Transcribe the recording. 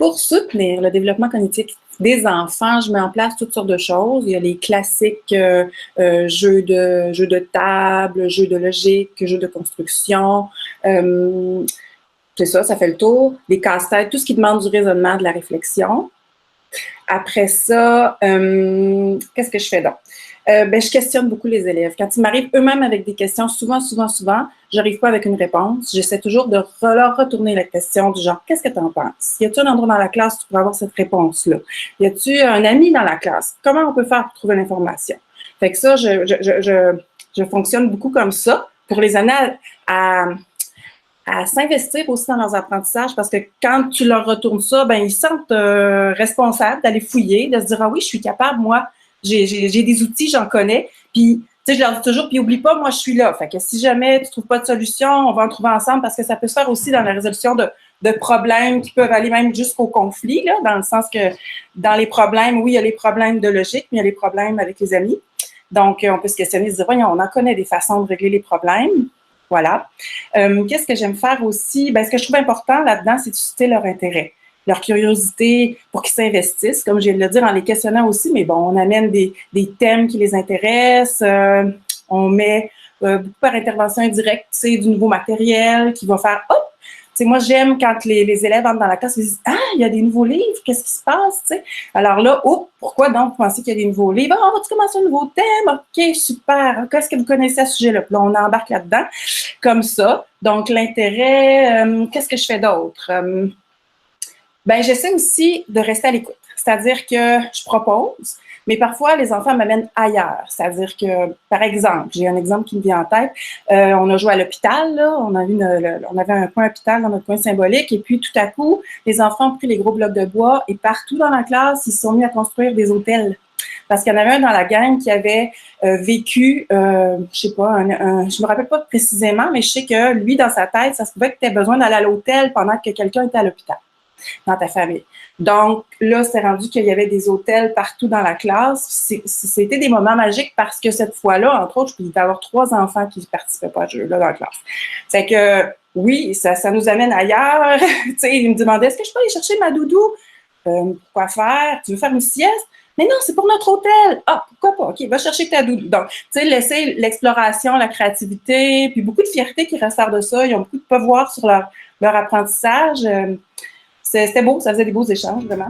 pour soutenir le développement cognitif des enfants, je mets en place toutes sortes de choses. Il y a les classiques jeux de table, jeux de logique, jeux de construction. C'est ça, ça fait le tour. Les casse-têtes, tout ce qui demande du raisonnement, de la réflexion. Après ça, qu'est-ce que je fais donc? Je questionne beaucoup les élèves. Quand ils m'arrivent eux-mêmes avec des questions, souvent, j'arrive pas avec une réponse. J'essaie toujours de leur retourner la question du genre, qu'est-ce que tu en penses? Y a-t-il un endroit dans la classe où tu pourrais avoir cette réponse-là? Y a-t-il un ami dans la classe? Comment on peut faire pour trouver l'information? Fait que ça, je fonctionne beaucoup comme ça pour les amener à s'investir aussi dans leurs apprentissages parce que quand tu leur retournes ça, ben ils se sentent responsables d'aller fouiller, de se dire « Ah oui, je suis capable, moi, j'ai des outils, j'en connais. » Puis, tu sais, je leur dis toujours « Puis oublie pas, moi, je suis là. » Fait que si jamais tu trouves pas de solution, on va en trouver ensemble parce que ça peut se faire aussi dans la résolution de problèmes qui peuvent aller même jusqu'au conflit, là, dans le sens que dans les problèmes, oui, il y a les problèmes de logique, mais il y a les problèmes avec les amis. Donc, on peut se questionner, se dire « Voyons, on en connaît des façons de régler les problèmes. » Voilà. Qu'est-ce que j'aime faire aussi? Ce que je trouve important là-dedans, c'est de susciter leur intérêt, leur curiosité pour qu'ils s'investissent, comme je viens de le dire en les questionnant aussi, mais bon, on amène des thèmes qui les intéressent, on met beaucoup par intervention indirecte, tu sais, du nouveau matériel qui va faire « Hop! » Tu sais, moi, j'aime quand les élèves entrent dans la classe et disent « Ah, il y a des nouveaux livres, qu'est-ce qui se passe? » Tu sais. Alors là, oh, pourquoi donc vous pensez qu'il y a des nouveaux livres? Ah, on va-tu commencer un nouveau thème? OK, super. Qu'est-ce que vous connaissez à ce sujet-là? Puis là, on embarque là-dedans, comme ça. Donc, l'intérêt, qu'est-ce que je fais d'autre? J'essaie aussi de rester à l'écoute. C'est-à-dire que je propose, mais parfois, les enfants m'amènent ailleurs. C'est-à-dire que, par exemple, j'ai un exemple qui me vient en tête. On a joué à l'hôpital, là. On avait un coin hôpital dans notre coin symbolique. Et puis, tout à coup, les enfants ont pris les gros blocs de bois et partout dans la classe, ils se sont mis à construire des hôtels. Parce qu'il y en avait un dans la gang qui avait vécu, je sais pas, je me rappelle pas précisément, mais je sais que lui, dans sa tête, ça se pouvait que tu aies besoin d'aller à l'hôtel pendant que quelqu'un était à l'hôpital dans ta famille. Donc, là, c'est rendu qu'il y avait des hôtels partout dans la classe. C'était des moments magiques parce que cette fois-là, entre autres, il pouvait y avoir 3 enfants qui ne participaient pas à ce jeu-là dans la classe. C'est que, oui, ça nous amène ailleurs. Tu sais, il me demandait, est-ce que je peux aller chercher ma doudou? Quoi faire? Tu veux faire une sieste? Mais non, c'est pour notre hôtel. Ah, pourquoi pas? OK, va chercher ta doudou. Donc, tu sais, laisser l'exploration, la créativité, puis beaucoup de fierté qui ressort de ça. Ils ont beaucoup de pouvoir sur leur apprentissage. C'était beau, ça faisait des beaux échanges, vraiment.